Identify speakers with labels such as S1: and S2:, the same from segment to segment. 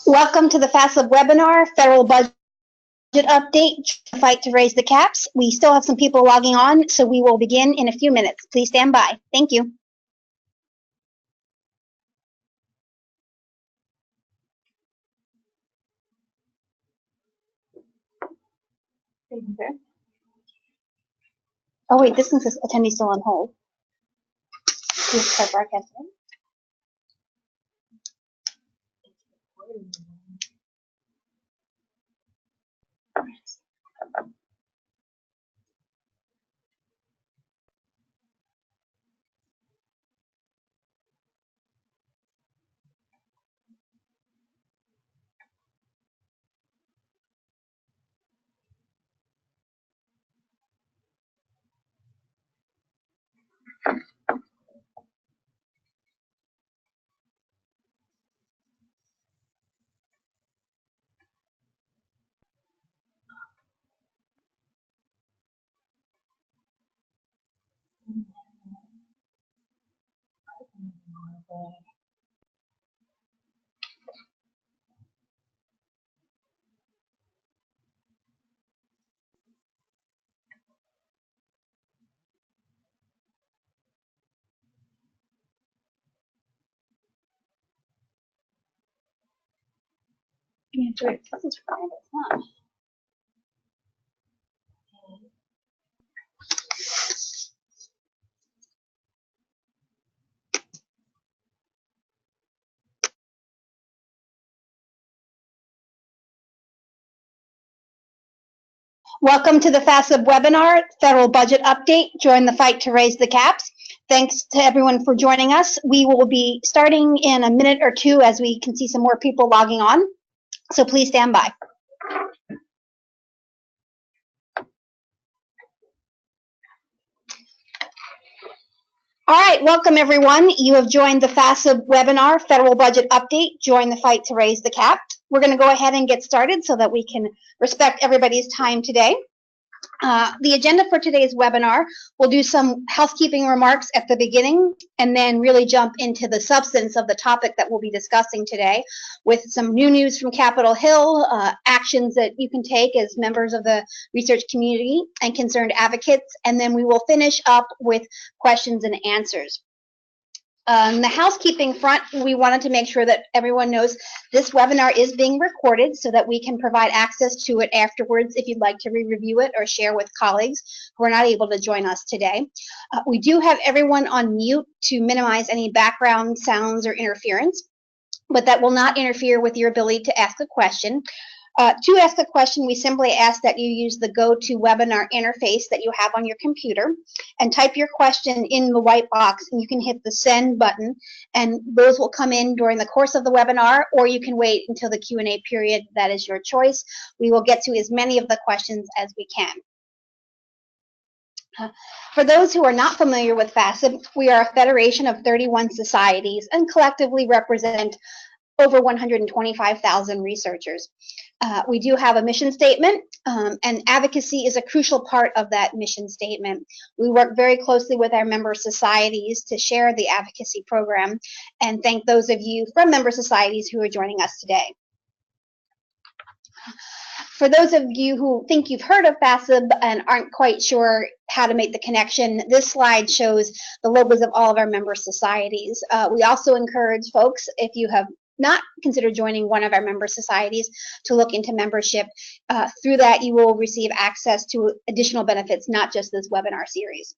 S1: Welcome to the FASEB webinar, Federal Budget Update, Fight to Raise the Caps. We still have some people logging on, so we will begin in a few minutes. Please stand by. Thank you. Oh wait, this one says attendee still on hold. Please start broadcasting. Yeah, this is fine. It's not. Welcome to the FASEB webinar, Federal Budget Update, Join the Fight to Raise the Caps. Thanks to everyone for joining us. We will be starting in a minute or two as we can see some more people logging on, so please stand by. All right, welcome everyone. You have joined the FASEB webinar, Federal Budget Update, Join the Fight to Raise the Cap. We're going to go ahead and get started so that we can respect everybody's time today. The agenda for today's webinar, we'll do some housekeeping remarks at the beginning and then really jump into the substance of the topic that we'll be discussing today with some new news from Capitol Hill, actions that you can take as members of the research community and concerned advocates, and then we will finish up with questions and answers. On the housekeeping front, we wanted to make sure that everyone knows this webinar is being recorded so that we can provide access to it afterwards if you'd like to re-review it or share with colleagues who are not able to join us today. We do have everyone on mute to minimize any background sounds or interference, but that will not interfere with your ability to ask a question. To ask a question, we simply ask that you use the GoToWebinar interface that you have on your computer and type your question in the white box, and you can hit the send button, and those will come in during the course of the webinar, or you can wait until the Q&A period. That is your choice. We will get to as many of the questions as we can. For those who are not familiar with FASEB, we are a federation of 31 societies and collectively represent over 125,000 researchers. We do have a mission statement, and advocacy is a crucial part of that mission statement. We work very closely with our member societies to share the advocacy program, and thank those of you from member societies who are joining us today. For those of you who think you've heard of FASEB and aren't quite sure how to make the connection, this slide shows the logos of all of our member societies. We also encourage folks, if you have not consider joining one of our member societies, to look into membership. Through that, you will receive access to additional benefits, not just this webinar series.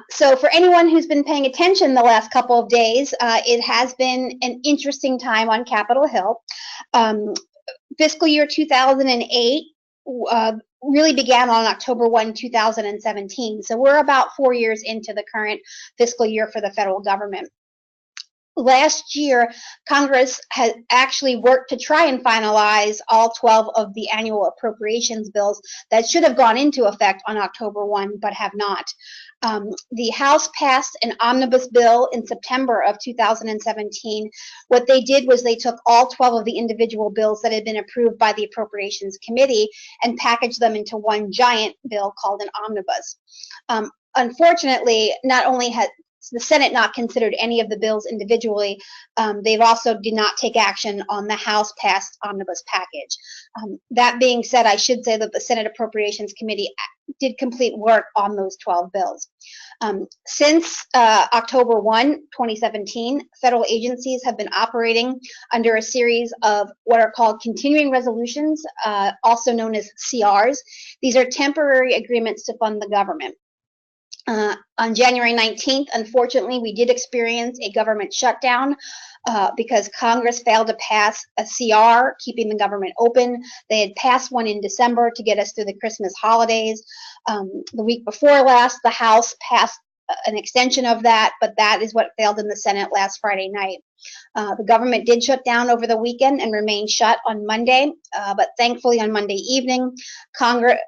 S1: So for anyone who's been paying attention the last couple of days, it has been an interesting time on Capitol Hill. Fiscal year 2008 really began on October 1, 2017. So we're about 4 years into the current fiscal year for the federal government. Last year, Congress had actually worked to try and finalize all 12 of the annual appropriations bills that should have gone into effect on October 1, but have not. The House passed an omnibus bill in September of 2017. What they did was they took all 12 of the individual bills that had been approved by the Appropriations Committee and packaged them into one giant bill called an omnibus. Unfortunately, not only had the Senate not considered any of the bills individually. They've also did not take action on the House passed omnibus package. That being said, I should say that the Senate Appropriations Committee did complete work on those 12 bills. Since October 1, 2017, federal agencies have been operating under a series of what are called continuing resolutions, also known as CRs. These are temporary agreements to fund the government. On January 19th, unfortunately, we did experience a government shutdown because Congress failed to pass a CR keeping the government open. They had passed one in December to get us through the Christmas holidays. The week before last, the House passed an extension of that, but that is what failed in the Senate last Friday night. The government did shut down over the weekend and remained shut on Monday, but thankfully on Monday evening, Congress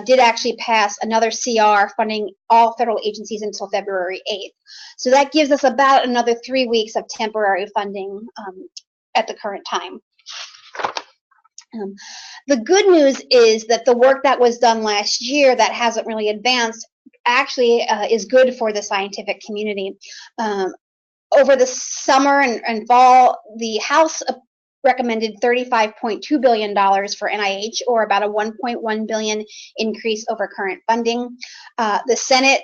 S1: did actually pass another CR funding all federal agencies until February 8th. So that gives us about another 3 weeks of temporary funding at the current time. The good news is that the work that was done last year that hasn't really advanced actually is good for the scientific community. Over the summer and fall, the House recommended $35.2 billion for NIH, or about a $1.1 billion increase over current funding. The Senate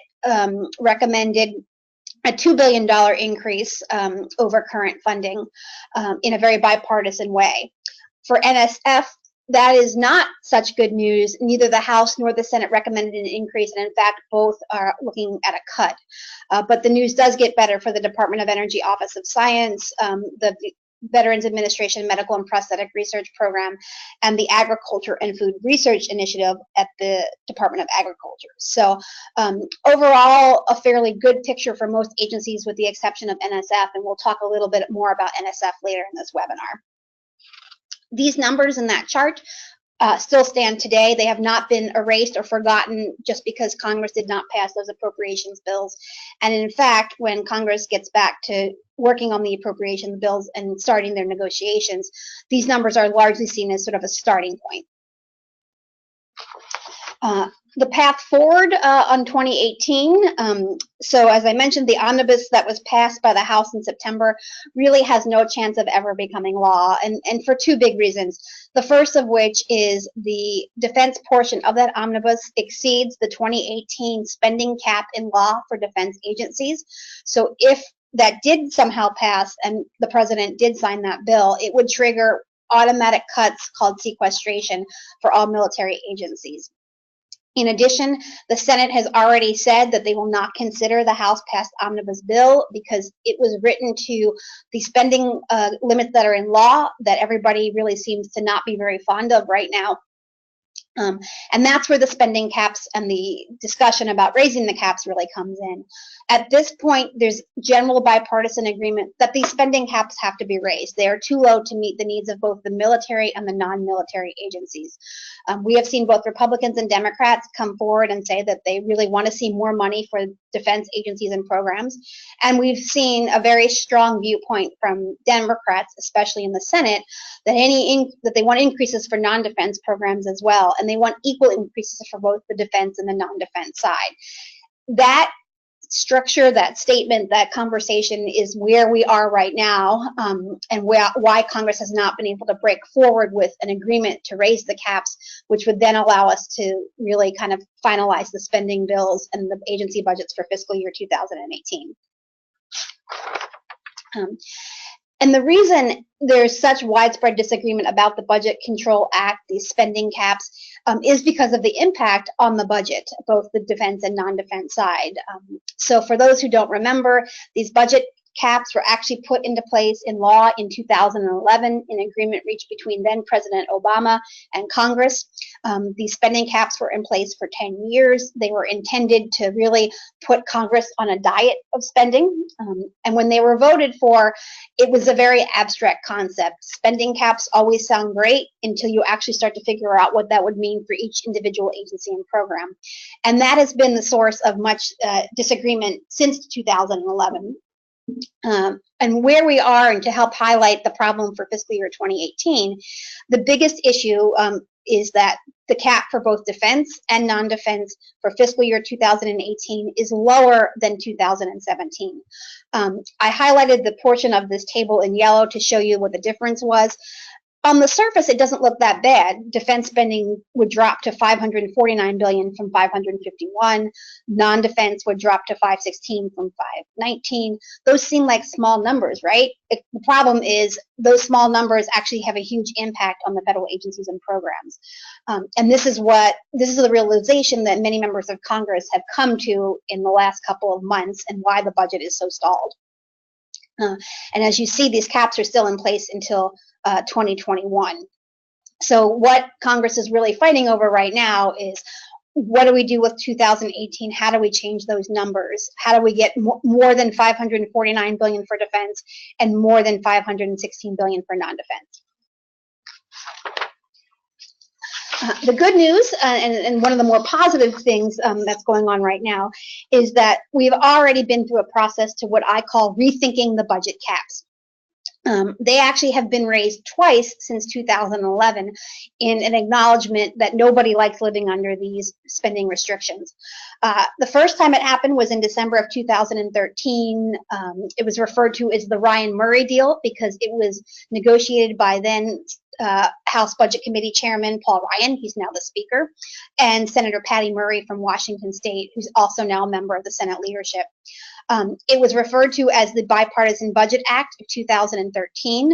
S1: recommended a $2 billion increase over current funding in a very bipartisan way. For NSF, that is not such good news. Neither the House nor the Senate recommended an increase, and in fact, both are looking at a cut. But the news does get better for the Department of Energy Office of Science, the Veterans Administration Medical and Prosthetic Research Program, and the Agriculture and Food Research Initiative at the Department of Agriculture. So overall, a fairly good picture for most agencies with the exception of NSF, and we'll talk a little bit more about NSF later in this webinar. These numbers in that chart still stand today. They have not been erased or forgotten just because Congress did not pass those appropriations bills. And in fact, when Congress gets back to working on the appropriation bills and starting their negotiations, these numbers are largely seen as sort of a starting point. The path forward on 2018, so as I mentioned, the omnibus that was passed by the House in September really has no chance of ever becoming law, and for two big reasons. The first of which is the defense portion of that omnibus exceeds the 2018 spending cap in law for defense agencies. So if that did somehow pass and the president did sign that bill, it would trigger automatic cuts called sequestration for all military agencies. In addition, the Senate has already said that they will not consider the House-passed omnibus bill because it was written to the spending limits that are in law that everybody really seems to not be very fond of right now. And that's where the spending caps and the discussion about raising the caps really comes in. At this point, there's general bipartisan agreement that these spending caps have to be raised. They are too low to meet the needs of both the military and the non-military agencies. We have seen both Republicans and Democrats come forward and say that they really want to see more money for defense agencies and programs. And we've seen a very strong viewpoint from Democrats, especially in the Senate, that that they want increases for non-defense programs as well, and they want equal increases for both the defense and the non-defense side. That structure, that statement, that conversation is where we are right now, and why Congress has not been able to break forward with an agreement to raise the caps, which would then allow us to really kind of finalize the spending bills and the agency budgets for fiscal year 2018. And the reason there's such widespread disagreement about the Budget Control Act, these spending caps, is because of the impact on the budget, both the defense and non-defense side. So for those who don't remember, these budget caps were actually put into place in law in 2011 in agreement reached between then President Obama and Congress. These spending caps were in place for 10 years. They were intended to really put Congress on a diet of spending. And when they were voted for, it was a very abstract concept. Spending caps always sound great until you actually start to figure out what that would mean for each individual agency and program. And that has been the source of much disagreement since 2011. And where we are, and to help highlight the problem for fiscal year 2018, the biggest issue is that the cap for both defense and non-defense for fiscal year 2018 is lower than 2017. I highlighted the portion of this table in yellow to show you what the difference was. On the surface, it doesn't look that bad. Defense spending would drop to $549 billion from $551. Non-defense would drop to $516 from $519. Those seem like small numbers, right? The problem is those small numbers actually have a huge impact on the federal agencies and programs. And this is the realization that many members of Congress have come to in the last couple of months, and why the budget is so stalled. And as you see, these caps are still in place until 2021. So what Congress is really fighting over right now is, what do we do with 2018? How do we change those numbers? How do we get more than $549 billion for defense and more than $516 billion for non-defense? The good news, and one of the more positive things that's going on right now, is that we've already been through a process to what I call rethinking the budget caps. They actually have been raised twice since 2011 in an acknowledgement that nobody likes living under these spending restrictions. The first time it happened was in December of 2013. It was referred to as the Ryan Murray deal because it was negotiated by then House Budget Committee Chairman Paul Ryan, he's now the Speaker, and Senator Patty Murray from Washington State, who's also now a member of the Senate leadership. It was referred to as the Bipartisan Budget Act of 2013,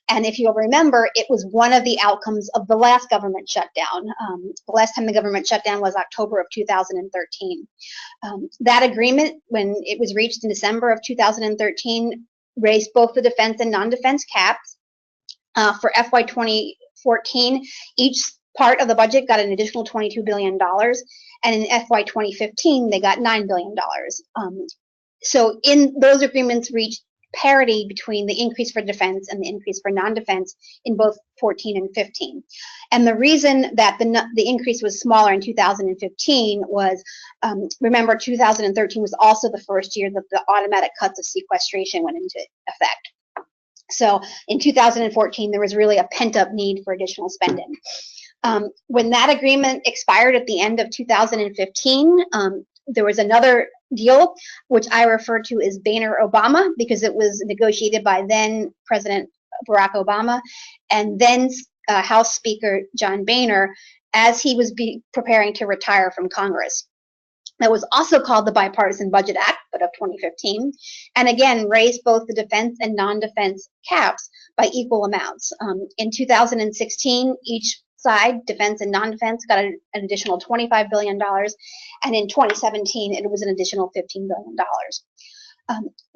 S1: and if you'll remember, it was one of the outcomes of the last government shutdown. The last time the government shutdown was October of 2013. That agreement, when it was reached in December of 2013, raised both the defense and non-defense caps. For FY 2014, each part of the budget got an additional $22 billion, and in FY 2015, they got $9 billion. So in those agreements reached parity between the increase for defense and the increase for non-defense in both 14 and 15. And the reason that the increase was smaller in 2015 was, remember, 2013 was also the first year that the automatic cuts of sequestration went into effect. So in 2014, there was really a pent-up need for additional spending. When that agreement expired at the end of 2015, there was another deal, which I refer to as Boehner-Obama, because it was negotiated by then President Barack Obama and then House Speaker John Boehner as he was preparing to retire from Congress. That was also called the Bipartisan Budget Act, but of 2015, and again raised both the defense and non-defense caps by equal amounts. In 2016, each side, defense and non-defense, got an additional $25 billion, and in 2017, it was an additional $15 billion.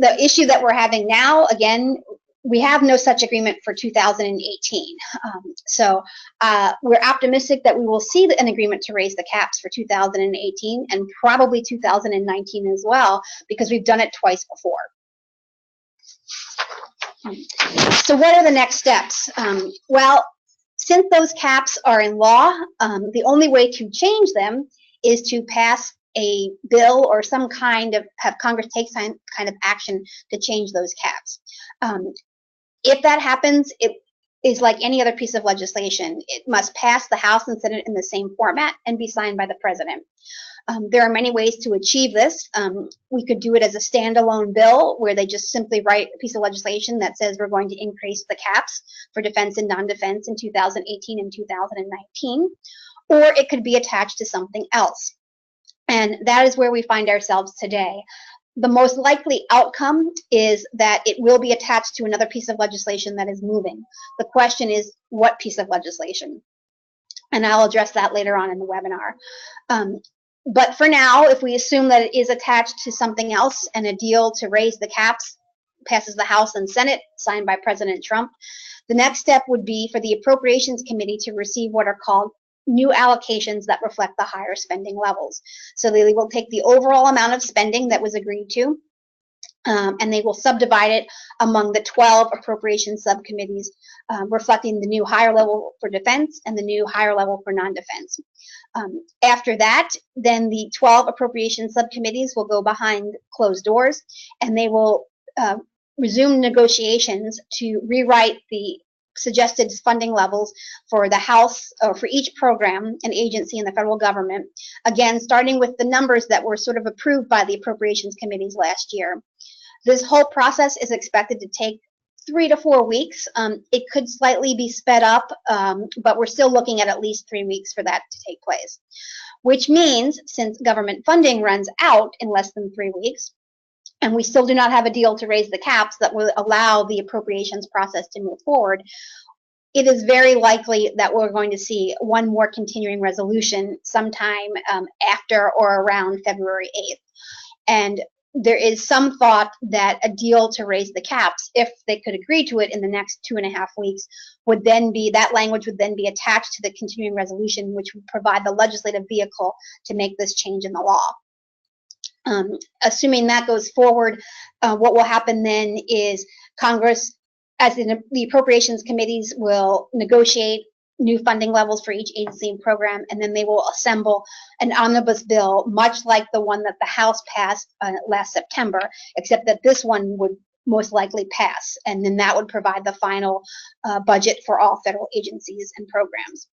S1: The issue that we're having now, again, we have no such agreement for 2018. So we're optimistic that we will see an agreement to raise the caps for 2018 and probably 2019 as well, because we've done it twice before. So what are the next steps? Well, since those caps are in law, the only way to change them is to pass a bill or some kind of, have Congress take some kind of action to change those caps. If that happens, it is like any other piece of legislation. It must pass the House and Senate in the same format and be signed by the President. There are many ways to achieve this. We could do it as a standalone bill where they just simply write a piece of legislation that says we're going to increase the caps for defense and non-defense in 2018 and 2019, or it could be attached to something else. And that is where we find ourselves today. The most likely outcome is that it will be attached to another piece of legislation that is moving. The question is, what piece of legislation? And I'll address that later on in the webinar. But for now, if we assume that it is attached to something else and a deal to raise the caps passes the House and Senate, signed by President Trump, the next step would be for the Appropriations Committee to receive what are called new allocations that reflect the higher spending levels. So they will take the overall amount of spending that was agreed to, and they will subdivide it among the 12 appropriation subcommittees, reflecting the new higher level for defense and the new higher level for non-defense. After that, then the 12 appropriation subcommittees will go behind closed doors, and they will resume negotiations to rewrite the suggested funding levels for the House, or for each program and agency in the federal government, again, starting with the numbers that were sort of approved by the appropriations committees last year. This whole process is expected to take 3 to 4 weeks. It could slightly be sped up, but we're still looking at least 3 weeks for that to take place, which means since government funding runs out in less than 3 weeks, and we still do not have a deal to raise the caps that will allow the appropriations process to move forward, it is very likely that we're going to see one more continuing resolution sometime after or around February 8th. And there is some thought that a deal to raise the caps, if they could agree to it in the next 2.5 weeks, would then be, that language would then be attached to the continuing resolution, which would provide the legislative vehicle to make this change in the law. Assuming that goes forward, what will happen then is Congress, as in the appropriations committees, will negotiate new funding levels for each agency and program, and then they will assemble an omnibus bill, much like the one that the House passed last September, except that this one would most likely pass, and then that would provide the final budget for all federal agencies and programs.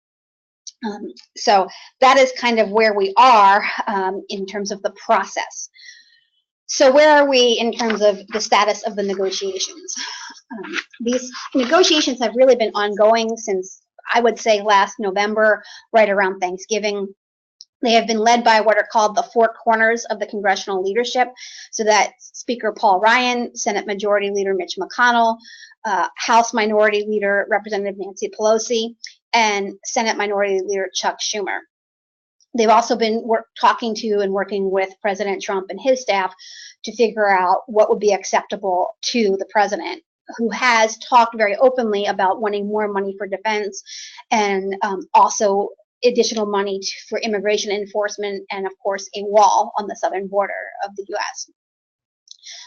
S1: So that is kind of where we are in terms of the process. So where are we in terms of the status of the negotiations? These negotiations have really been ongoing since, I would say, last November, right around Thanksgiving. They have been led by what are called the four corners of the congressional leadership. So that's Speaker Paul Ryan, Senate Majority Leader Mitch McConnell, House Minority Leader Representative Nancy Pelosi, and Senate Minority Leader Chuck Schumer. They've also been talking to and working with President Trump and his staff to figure out what would be acceptable to the president, who has talked very openly about wanting more money for defense and also additional money for immigration enforcement and, of course, a wall on the southern border of the U.S.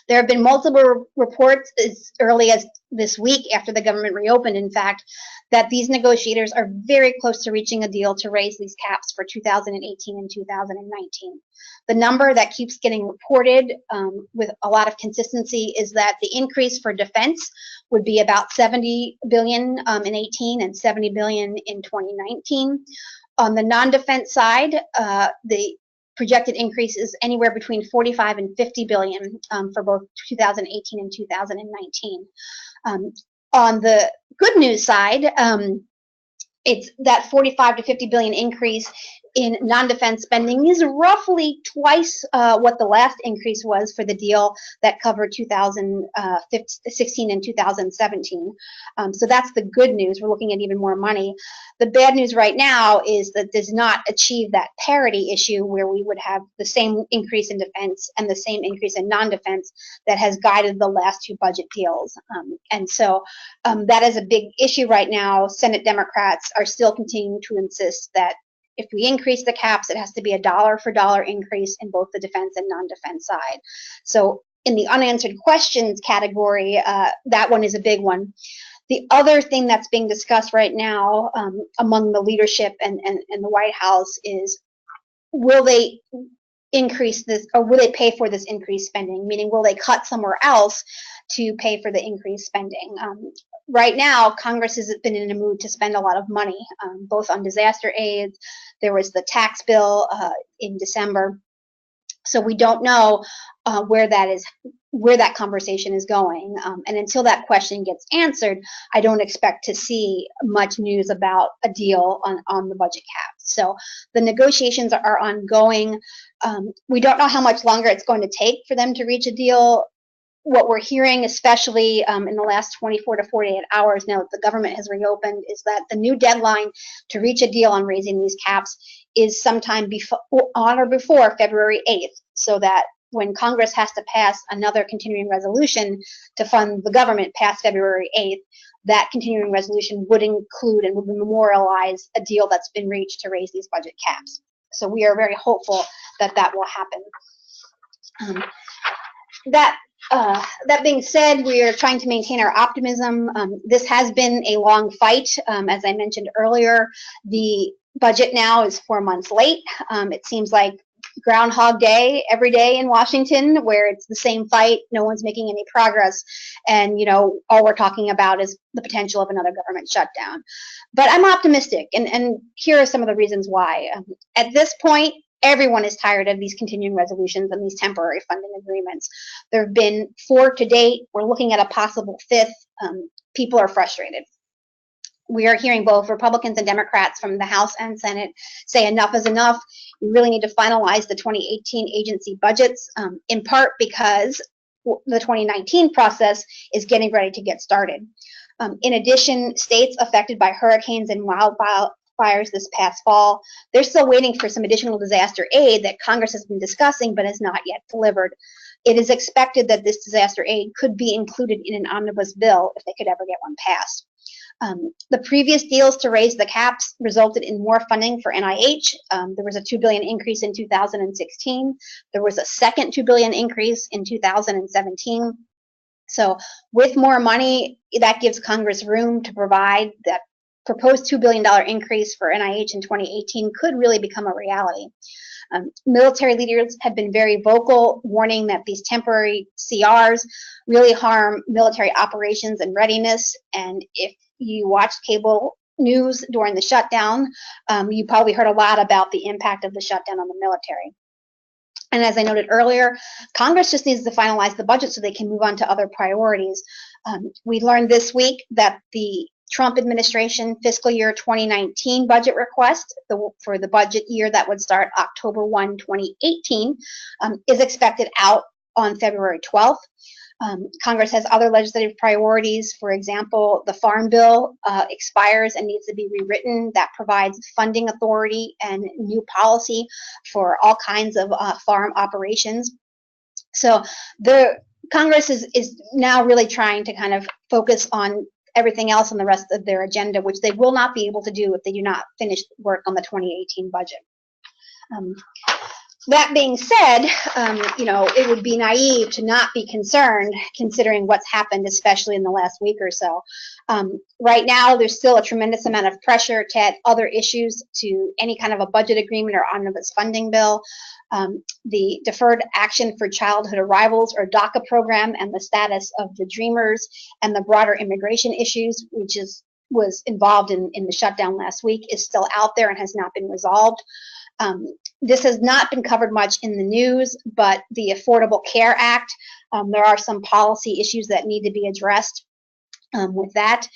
S1: There have been multiple reports as early as this week, after the government reopened, in fact, that these negotiators are very close to reaching a deal to raise these caps for 2018 and 2019. The number that keeps getting reported with a lot of consistency is that the increase for defense would be about $70 billion in 18 and $70 billion in 2019. On the non-defense side, the projected increase is anywhere between 45 and 50 billion for both 2018 and 2019. On the good news side, it's that 45 to 50 billion increase in non-defense spending is roughly twice what the last increase was for the deal that covered 2016 and 2017. So that's the good news. We're looking at even more money. The bad news right now is that does not achieve that parity issue where we would have the same increase in defense and the same increase in non-defense that has guided the last two budget deals. And so that is a big issue right now. Senate Democrats are still continuing to insist that if we increase the caps, it has to be a dollar-for-dollar increase in both the defense and non-defense side. So in the unanswered questions category, that one is a big one. The other thing that's being discussed right now among the leadership and the White House is, will they increase this, or will they pay for this increased spending? Meaning, will they cut somewhere else to pay for the increased spending? Right now, Congress has been in a mood to spend a lot of money, both on disaster aid. There was the tax bill in December. So we don't know where that conversation is going. And until that question gets answered, I don't expect to see much news about a deal on the budget cap. So the negotiations are ongoing. We don't know how much longer it's going to take for them to reach a deal. What we're hearing, especially in the last 24 to 48 hours now that the government has reopened, is that the new deadline to reach a deal on raising these caps is sometime on or before February 8th, so that when Congress has to pass another continuing resolution to fund the government past February 8th, that continuing resolution would include and would memorialize a deal that's been reached to raise these budget caps. So we are very hopeful that that will happen. That being said, we are trying to maintain our optimism. This has been a long fight. As I mentioned earlier, the budget now is 4 months late. It seems like Groundhog Day every day in Washington, where it's the same fight, no one's making any progress, and all we're talking about is the potential of another government shutdown. But I'm optimistic, and here are some of the reasons why. At this point, everyone is tired of these continuing resolutions and these temporary funding agreements. There have been 4 to date. We're looking at a possible 5th. People are frustrated. We are hearing both Republicans and Democrats from the House and Senate say enough is enough. We really need to finalize the 2018 agency budgets, in part because the 2019 process is getting ready to get started. In addition, states affected by hurricanes and wildfires this past fall, they're still waiting for some additional disaster aid that Congress has been discussing but has not yet delivered. It is expected that this disaster aid could be included in an omnibus bill if they could ever get one passed. The previous deals to raise the caps resulted in more funding for NIH. There was a $2 billion increase in 2016. There was a second $2 billion increase in 2017. So with more money, that gives Congress room to provide. That proposed $2 billion increase for NIH in 2018 could really become a reality. Military leaders have been very vocal, warning that these temporary CRs really harm military operations and readiness. And if you watched cable news during the shutdown, you probably heard a lot about the impact of the shutdown on the military. And as I noted earlier, Congress just needs to finalize the budget so they can move on to other priorities. We learned this week that the Trump administration fiscal year 2019 budget request for the budget year that would start October 1, 2018 is expected out on February 12th. Congress has other legislative priorities. For example, the Farm Bill expires and needs to be rewritten. That provides funding authority and new policy for all kinds of farm operations. So the Congress is now really trying to kind of focus on everything else on the rest of their agenda, which they will not be able to do if they do not finish work on the 2018 budget. That being said, it would be naive to not be concerned considering what's happened, especially in the last week or so. Right now, there's still a tremendous amount of pressure to add other issues to any kind of a budget agreement or omnibus funding bill. The Deferred Action for Childhood Arrivals, or DACA program, and the status of the Dreamers and the broader immigration issues, which was involved in the shutdown last week, is still out there and has not been resolved. This has not been covered much in the news, but the Affordable Care Act, there are some policy issues that need to be addressed with that.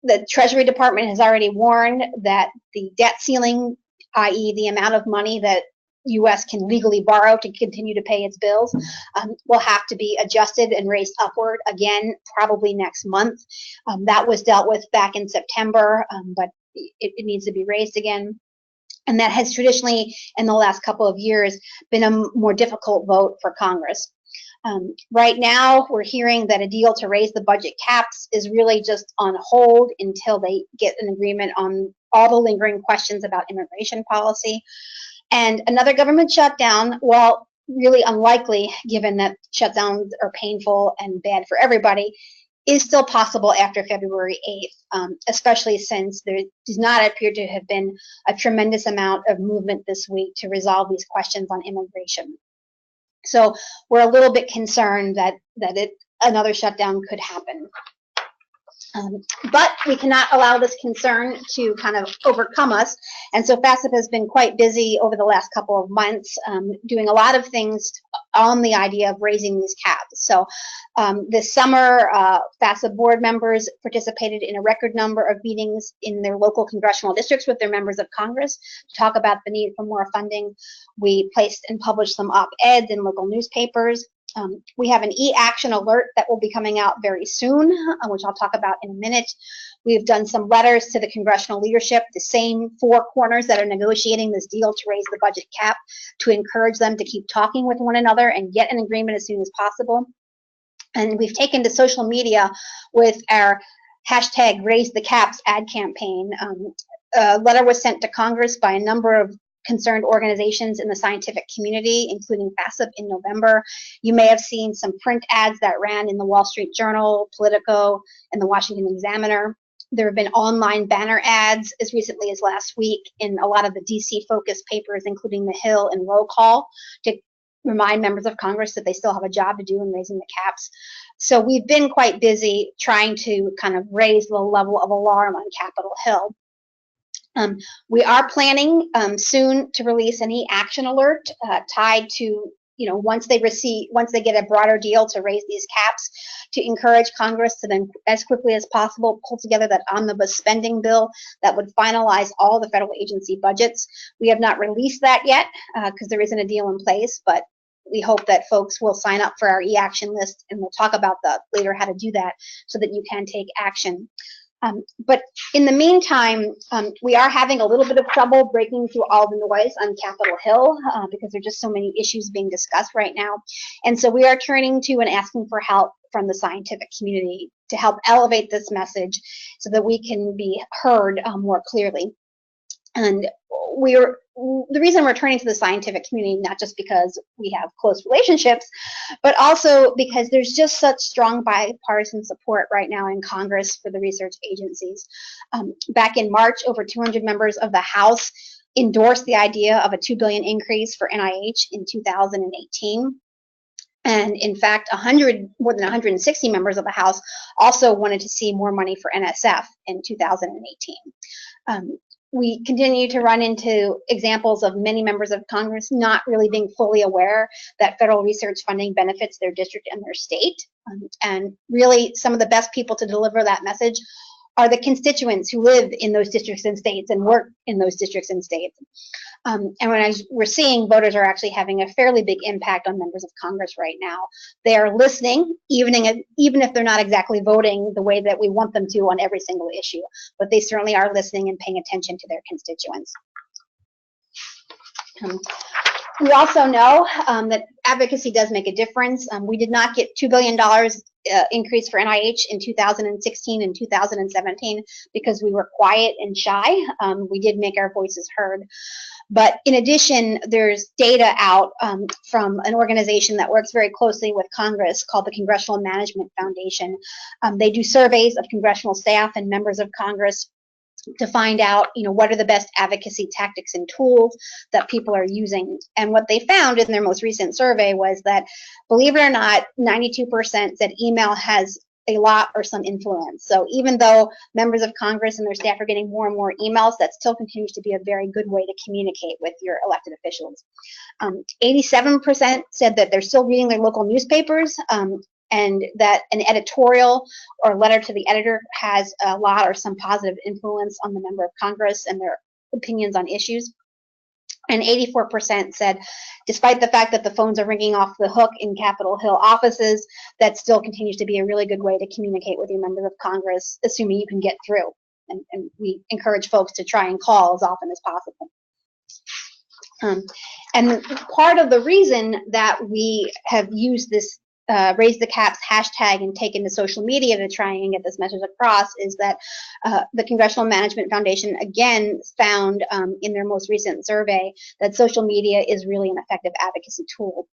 S1: The Treasury Department has already warned that the debt ceiling, i.e. the amount of money that U.S. can legally borrow to continue to pay its bills, will have to be adjusted and raised upward again, probably next month. That was dealt with back in September, but it needs to be raised again. And that has traditionally, in the last couple of years, been a more difficult vote for Congress. Right now, we're hearing that a deal to raise the budget caps is really just on hold until they get an agreement on all the lingering questions about immigration policy. And another government shutdown, while really unlikely, given that shutdowns are painful and bad for everybody, is still possible after February 8th, especially since there does not appear to have been a tremendous amount of movement this week to resolve these questions on immigration. So we're a little bit concerned that another shutdown could happen. But we cannot allow this concern to kind of overcome us. And so FASEB has been quite busy over the last couple of months doing a lot of things on the idea of raising these caps. So this summer, FASEB board members participated in a record number of meetings in their local congressional districts with their members of Congress to talk about the need for more funding. We placed and published some op-eds in local newspapers. We have an eAction alert that will be coming out very soon, which I'll talk about in a minute. We've done some letters to the congressional leadership, the same four corners that are negotiating this deal to raise the budget cap, to encourage them to keep talking with one another and get an agreement as soon as possible. And we've taken to social media with our hashtag Raise the Caps ad campaign. A letter was sent to Congress by a number of concerned organizations in the scientific community, including FASEB, in November. You may have seen some print ads that ran in the Wall Street Journal, Politico, and the Washington Examiner. There have been online banner ads as recently as last week in a lot of the DC-focused papers, including The Hill and Roll Call, to remind members of Congress that they still have a job to do in raising the caps. So we've been quite busy trying to kind of raise the level of alarm on Capitol Hill. We are planning soon to release an eAction alert tied to, once they get a broader deal to raise these caps, to encourage Congress to then, as quickly as possible, pull together that omnibus spending bill that would finalize all the federal agency budgets. We have not released that yet because there isn't a deal in place, but we hope that folks will sign up for our eAction list, and we'll talk about later how to do that so that you can take action. But in the meantime, we are having a little bit of trouble breaking through all the noise on Capitol Hill because there are just so many issues being discussed right now. And so we are turning to and asking for help from the scientific community to help elevate this message so that we can be heard more clearly. And the reason we're turning to the scientific community, not just because we have close relationships, but also because there's just such strong bipartisan support right now in Congress for the research agencies. Back in March, over 200 members of the House endorsed the idea of a $2 billion increase for NIH in 2018. And in fact, more than 160 members of the House also wanted to see more money for NSF in 2018. We continue to run into examples of many members of Congress not really being fully aware that federal research funding benefits their district and their state. And really, some of the best people to deliver that message are the constituents who live in those districts and states and work in those districts and states. And we're seeing voters are actually having a fairly big impact on members of Congress right now. They are listening, even if they're not exactly voting the way that we want them to on every single issue, but they certainly are listening and paying attention to their constituents. We also know that advocacy does make a difference. We did not get $2 billion increase for NIH in 2016 and 2017 because we were quiet and shy. We did make our voices heard. But in addition, there's data out from an organization that works very closely with Congress called the Congressional Management Foundation. They do surveys of congressional staff and members of Congress to find out, what are the best advocacy tactics and tools that people are using. And what they found in their most recent survey was that, believe it or not, 92% said email has a lot or some influence. So even though members of Congress and their staff are getting more and more emails, that still continues to be a very good way to communicate with your elected officials. 87% said that they're still reading their local newspapers, and that an editorial or letter to the editor has a lot or some positive influence on the member of Congress and their opinions on issues. And 84% said, despite the fact that the phones are ringing off the hook in Capitol Hill offices, that still continues to be a really good way to communicate with your members of Congress, assuming you can get through. And we encourage folks to try and call as often as possible. And part of the reason that we have used this Raise the Caps hashtag and taken to social media to try and get this message across is that the Congressional Management Foundation again found in their most recent survey that social media is really an effective advocacy tool.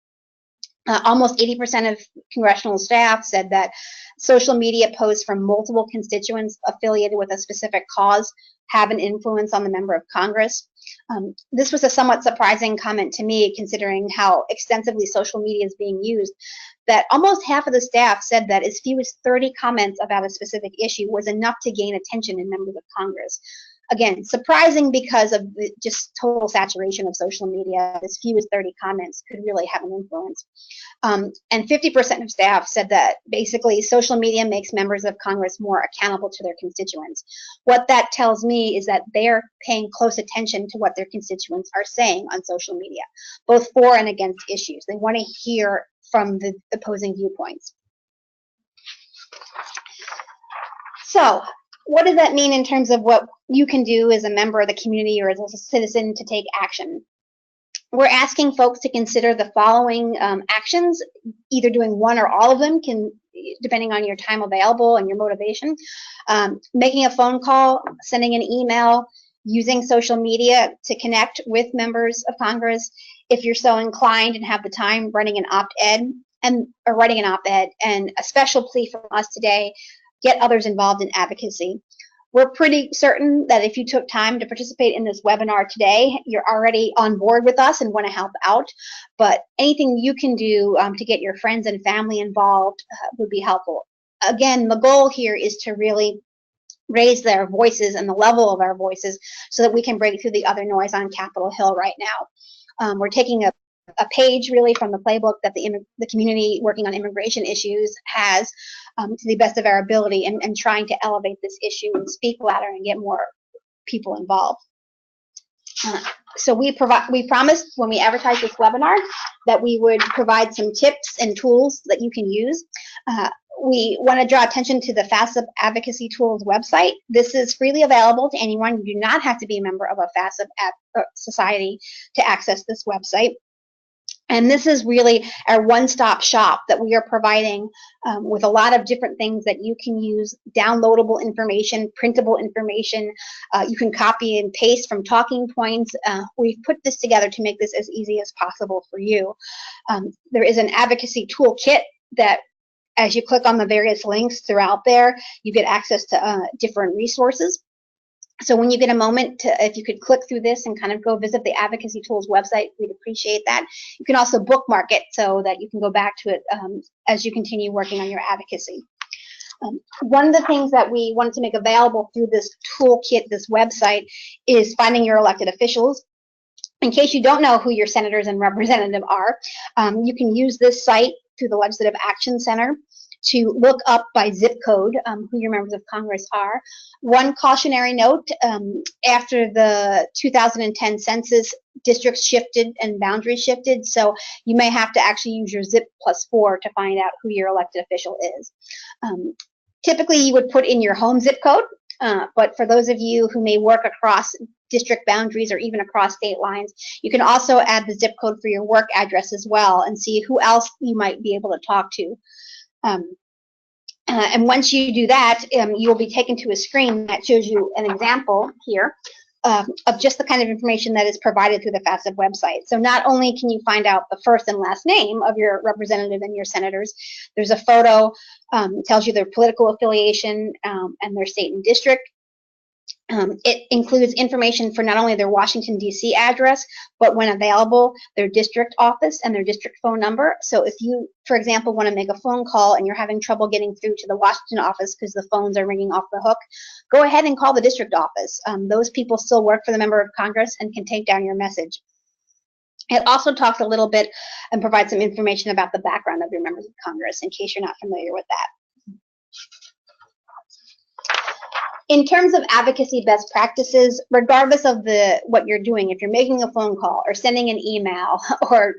S1: Almost 80% of congressional staff said that social media posts from multiple constituents affiliated with a specific cause have an influence on the member of Congress. This was a somewhat surprising comment to me, considering how extensively social media is being used, that almost half of the staff said that as few as 30 comments about a specific issue was enough to gain attention in members of Congress. Again, surprising because of the just total saturation of social media. As few as 30 comments could really have an influence. And 50% of staff said that basically social media makes members of Congress more accountable to their constituents. What that tells me is that they're paying close attention to what their constituents are saying on social media, both for and against issues. They want to hear from the opposing viewpoints. So, what does that mean in terms of what you can do as a member of the community or as a citizen to take action? We're asking folks to consider the following actions, either doing one or all of them, depending on your time available and your motivation. Making a phone call, sending an email, using social media to connect with members of Congress. If you're so inclined and have the time, writing an op-ed, and a special plea from us today: get others involved in advocacy. We're pretty certain that if you took time to participate in this webinar today, you're already on board with us and want to help out. But anything you can do to get your friends and family involved would be helpful. Again, the goal here is to really raise their voices and the level of our voices so that we can break through the other noise on Capitol Hill right now. We're taking a page really from the playbook that the community working on immigration issues has to the best of our ability, and trying to elevate this issue and speak louder and get more people involved. So we promised when we advertised this webinar that we would provide some tips and tools that you can use. We want to draw attention to the FASEB Advocacy Tools website. This is freely available to anyone. You do not have to be a member of a FASEB society to access this website. And this is really our one-stop shop that we are providing with a lot of different things that you can use, downloadable information, printable information. You can copy and paste from talking points. We've put this together to make this as easy as possible for you. There is an advocacy toolkit that, as you click on the various links throughout there, you get access to different resources. So when you get a moment, if you could click through this and kind of go visit the Advocacy Tools website, we'd appreciate that. You can also bookmark it so that you can go back to it as you continue working on your advocacy. One of the things that we wanted to make available through this toolkit, this website, is finding your elected officials. In case you don't know who your senators and representatives are, you can use this site through the Legislative Action Center to look up by zip code who your members of Congress are. One cautionary note, after the 2010 census, districts shifted and boundaries shifted, so you may have to actually use your zip +4 to find out who your elected official is. Typically, you would put in your home zip code, but for those of you who may work across district boundaries or even across state lines, you can also add the zip code for your work address as well and see who else you might be able to talk to. And once you do that, you'll be taken to a screen that shows you an example here of just the kind of information that is provided through the FASEB website. So not only can you find out the first and last name of your representative and your senators, there's a photo, tells you their political affiliation and their state and district. It includes information for not only their Washington, D.C. address, but when available, their district office and their district phone number. So if you, for example, want to make a phone call and you're having trouble getting through to the Washington office because the phones are ringing off the hook, go ahead and call the district office. Those people still work for the member of Congress and can take down your message. It also talks a little bit and provides some information about the background of your members of Congress in case you're not familiar with that. In terms of advocacy best practices, regardless of what you're doing, if you're making a phone call or sending an email or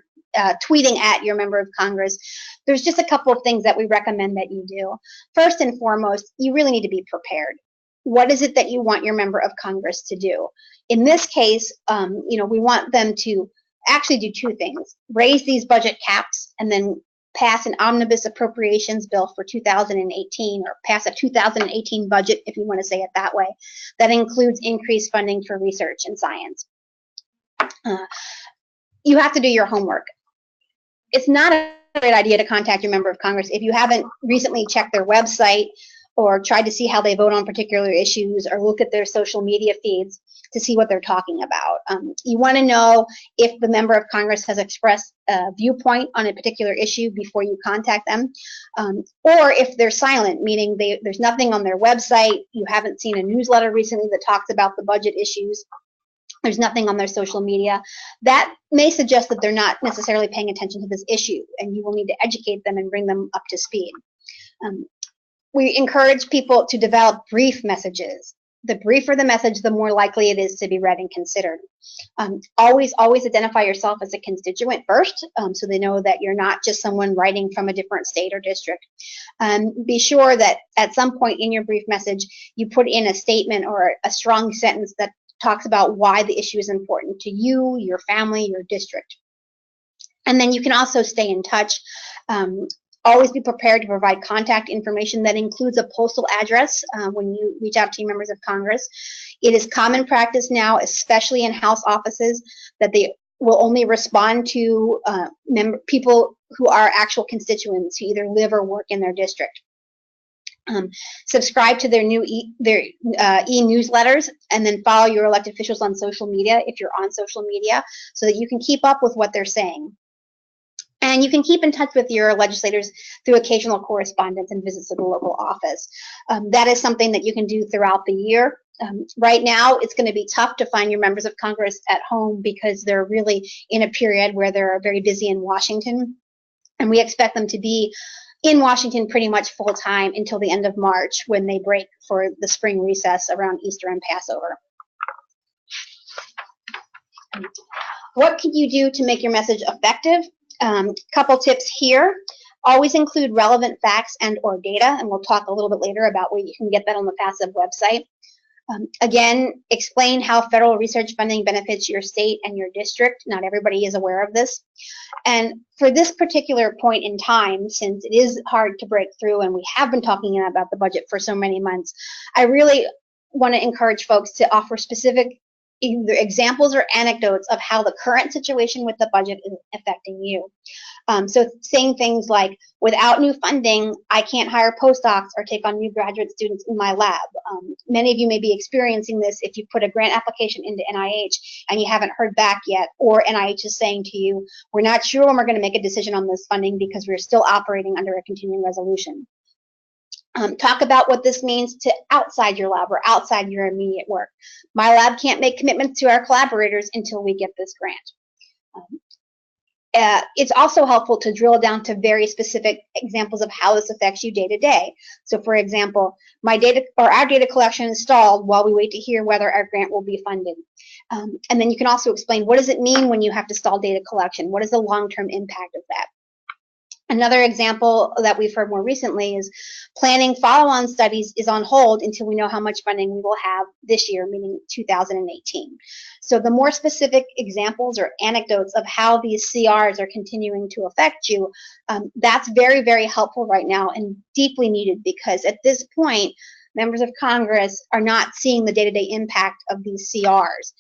S1: tweeting at your member of Congress, there's just a couple of things that we recommend that you do. First and foremost, you really need to be prepared. What is it that you want your member of Congress to do? In this case, we want them to actually do two things: raise these budget caps and then pass an omnibus appropriations bill for 2018, or pass a 2018 budget, if you want to say it that way, that includes increased funding for research and science. You have to do your homework. It's not a great idea to contact your member of Congress if you haven't recently checked their website or tried to see how they vote on particular issues or look at their social media feeds to see what they're talking about. You want to know if the member of Congress has expressed a viewpoint on a particular issue before you contact them, or if they're silent, meaning there's nothing on their website, you haven't seen a newsletter recently that talks about the budget issues, there's nothing on their social media. That may suggest that they're not necessarily paying attention to this issue, and you will need to educate them and bring them up to speed. We encourage people to develop brief messages. The briefer the message, the more likely it is to be read and considered. Always identify yourself as a constituent first, so they know that you're not just someone writing from a different state or district. Be sure that at some point in your brief message, you put in a statement or a strong sentence that talks about why the issue is important to you, your family, your district. And then you can also stay in touch. Always be prepared to provide contact information that includes a postal address when you reach out to your members of Congress. It is common practice now, especially in House offices, that they will only respond to people who are actual constituents who either live or work in their district. Subscribe to their e-newsletters, and then follow your elected officials on social media if you're on social media, so that you can keep up with what they're saying. And you can keep in touch with your legislators through occasional correspondence and visits to the local office. That is something that you can do throughout the year. Right now, it's going to be tough to find your members of Congress at home because they're really in a period where they're very busy in Washington. And we expect them to be in Washington pretty much full time until the end of March, when they break for the spring recess around Easter and Passover. What can you do to make your message effective? Couple tips here. Always include relevant facts and or data, and we'll talk a little bit later about where you can get that on the FASEB website. Again, explain how federal research funding benefits your state and your district. Not everybody is aware of this. And for this particular point in time, since it is hard to break through and we have been talking about the budget for so many months, I really want to encourage folks to offer specific either examples or anecdotes of how the current situation with the budget is affecting you. So saying things like, without new funding, I can't hire postdocs or take on new graduate students in my lab. Many of you may be experiencing this if you put a grant application into NIH and you haven't heard back yet, or NIH is saying to you, we're not sure when we're going to make a decision on this funding because we're still operating under a continuing resolution. Talk about what this means to outside your lab or outside your immediate work. My lab can't make commitments to our collaborators until we get this grant. It's also helpful to drill down to very specific examples of how this affects you day to day. So for example, our data collection is stalled while we wait to hear whether our grant will be funded. And then you can also explain, what does it mean when you have to stall data collection? What is the long-term impact of that? Another example that we've heard more recently is planning follow-on studies is on hold until we know how much funding we will have this year, meaning 2018. So the more specific examples or anecdotes of how these CRs are continuing to affect you, that's very, very helpful right now and deeply needed, because at this point, members of Congress are not seeing the day-to-day impact of these CRs.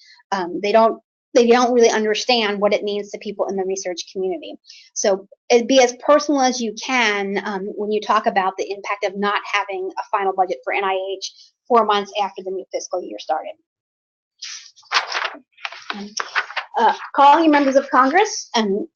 S1: They don't really understand what it means to people in the research community. So be as personal as you can when you talk about the impact of not having a final budget for NIH 4 months after the new fiscal year started. Calling members of Congress, and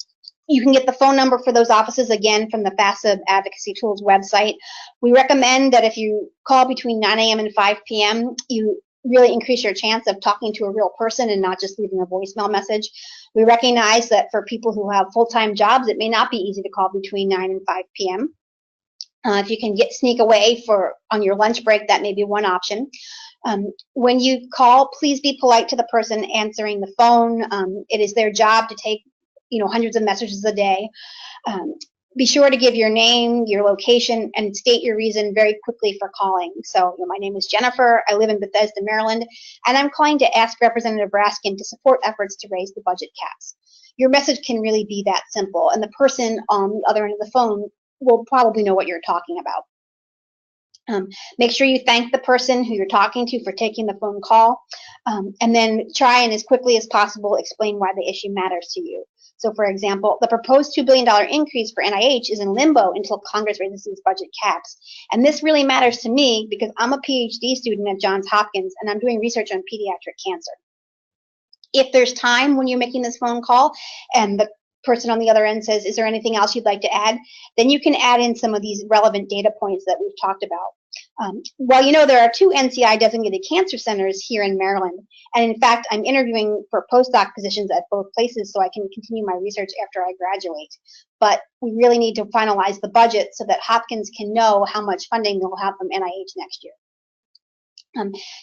S1: you can get the phone number for those offices again from the FASEB Advocacy Tools website. We recommend that if you call between 9 a.m. and 5 p.m., you really increase your chance of talking to a real person and not just leaving a voicemail message. We recognize that for people who have full-time jobs, it may not be easy to call between 9 and 5 p.m. If you can sneak away on your lunch break, that may be one option. When you call, please be polite to the person answering the phone. It is their job to take, hundreds of messages a day. Be sure to give your name, your location, and state your reason very quickly for calling. So, my name is Jennifer. I live in Bethesda, Maryland, and I'm calling to ask Representative Raskin to support efforts to raise the budget caps. Your message can really be that simple, and the person on the other end of the phone will probably know what you're talking about. Make sure you thank the person who you're talking to for taking the phone call, and then try and as quickly as possible explain why the issue matters to you. So for example, the proposed $2 billion increase for NIH is in limbo until Congress raises these budget caps. And this really matters to me because I'm a PhD student at Johns Hopkins and I'm doing research on pediatric cancer. If there's time when you're making this phone call and the person on the other end says, is there anything else you'd like to add? Then you can add in some of these relevant data points that we've talked about. Well, there are 2 NCI designated cancer centers here in Maryland. And in fact, I'm interviewing for postdoc positions at both places so I can continue my research after I graduate. But we really need to finalize the budget so that Hopkins can know how much funding they'll have from NIH next year.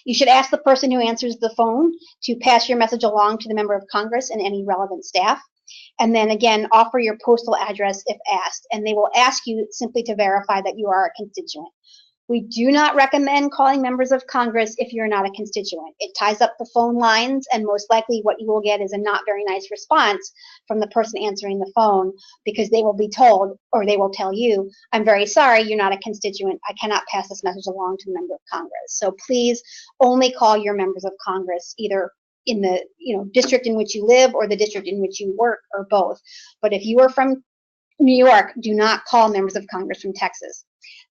S1: You should ask the person who answers the phone to pass your message along to the member of Congress and any relevant staff. And then again, offer your postal address if asked. And they will ask you simply to verify that you are a constituent. We do not recommend calling members of Congress if you're not a constituent. It ties up the phone lines, and most likely what you will get is a not very nice response from the person answering the phone, because they will be told, or they will tell you, I'm very sorry, you're not a constituent. I cannot pass this message along to a member of Congress. So please only call your members of Congress, either in the district in which you live or the district in which you work, or both. But if you are from New York do not call members of Congress from Texas.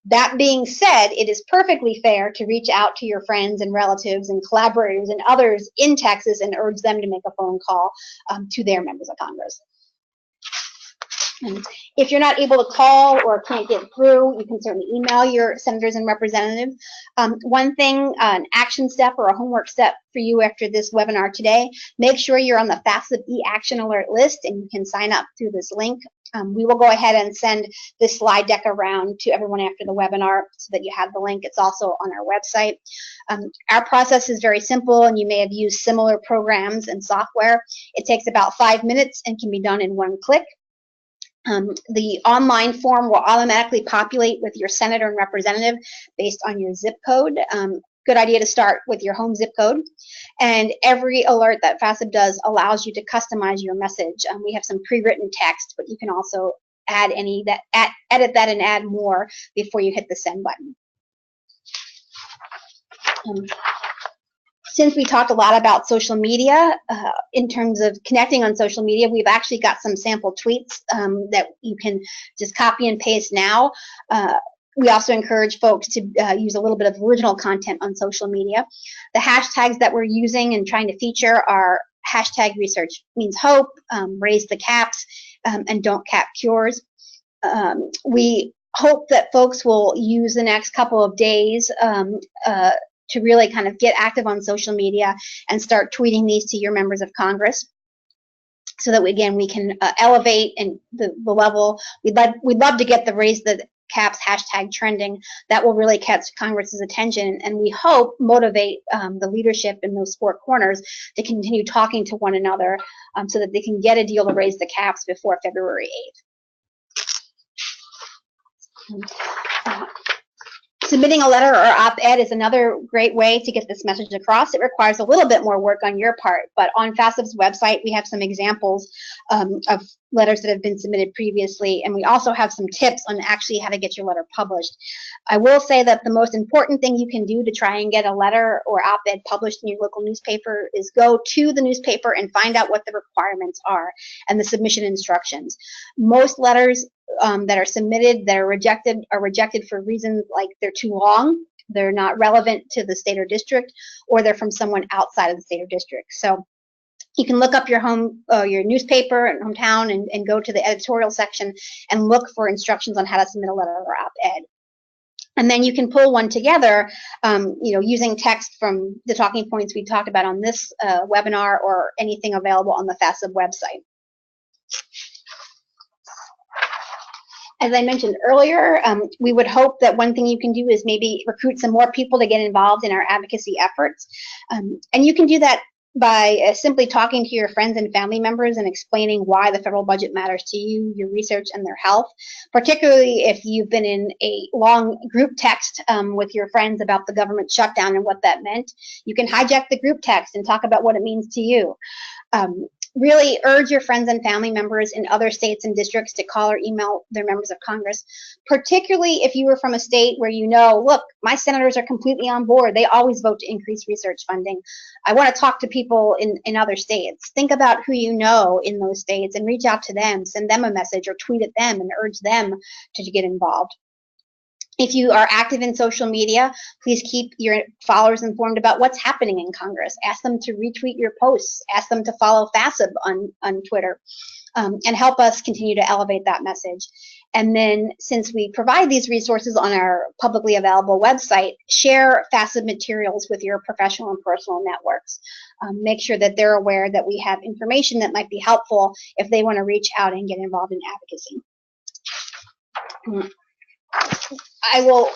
S1: That being said, it is perfectly fair to reach out to your friends and relatives and collaborators and others in Texas and urge them to make a phone call to their members of Congress. And if you're not able to call or can't get through, you can certainly email your senators and representatives. One thing, an action step or a homework step for you after this webinar today, make sure you're on the FASEB eAction alert list and you can sign up through this link. We will go ahead and send this slide deck around to everyone after the webinar so that you have the link. It's also on our website. Our process is very simple, and you may have used similar programs and software. It takes about 5 minutes and can be done in one click. The online form will automatically populate with your senator and representative based on your zip code. Good idea to start with your home zip code. And every alert that FASEB does allows you to customize your message. We have some pre-written text, but you can also add edit that and add more before you hit the send button. Since we talked a lot about social media, in terms of connecting on social media, we've actually got some sample tweets that you can just copy and paste now. We also encourage folks to use a little bit of original content on social media. The hashtags that we're using and trying to feature are hashtag research means hope, raise the caps, and don't cap cures. We hope that folks will use the next couple of days to really kind of get active on social media and start tweeting these to your members of Congress, so that we can elevate and the level. We'd love to get the raise the caps hashtag trending. That will really catch Congress's attention, and we hope motivate the leadership in those four corners to continue talking to one another so that they can get a deal to raise the caps before February 8th. Submitting a letter or op-ed is another great way to get this message across. It requires a little bit more work on your part, but on FASEB's website, we have some examples of letters that have been submitted previously, and we also have some tips on actually how to get your letter published. I will say that the most important thing you can do to try and get a letter or op-ed published in your local newspaper is go to the newspaper and find out what the requirements are and the submission instructions. Most letters that are submitted that are rejected for reasons like they're too long, they're not relevant to the state or district, or they're from someone outside of the state or district. So you can look up your your newspaper and hometown and go to the editorial section and look for instructions on how to submit a letter or op-ed. And then you can pull one together, using text from the talking points we talked about on this webinar or anything available on the FASEB website. As I mentioned earlier, we would hope that one thing you can do is maybe recruit some more people to get involved in our advocacy efforts. And you can do that by simply talking to your friends and family members and explaining why the federal budget matters to you, your research, and their health, particularly if you've been in a long group text with your friends about the government shutdown and what that meant. You can hijack the group text and talk about what it means to you. Really urge your friends and family members in other states and districts to call or email their members of Congress, particularly if you were from a state where look, my senators are completely on board. They always vote to increase research funding. I want to talk to people in other states. Think about who you know in those states and reach out to them, send them a message or tweet at them and urge them to get involved. If you are active in social media, please keep your followers informed about what's happening in Congress. Ask them to retweet your posts. Ask them to follow FASEB on Twitter, and help us continue to elevate that message. And then, since we provide these resources on our publicly available website, share FASEB materials with your professional and personal networks. Make sure that they're aware that we have information that might be helpful if they want to reach out and get involved in advocacy. I will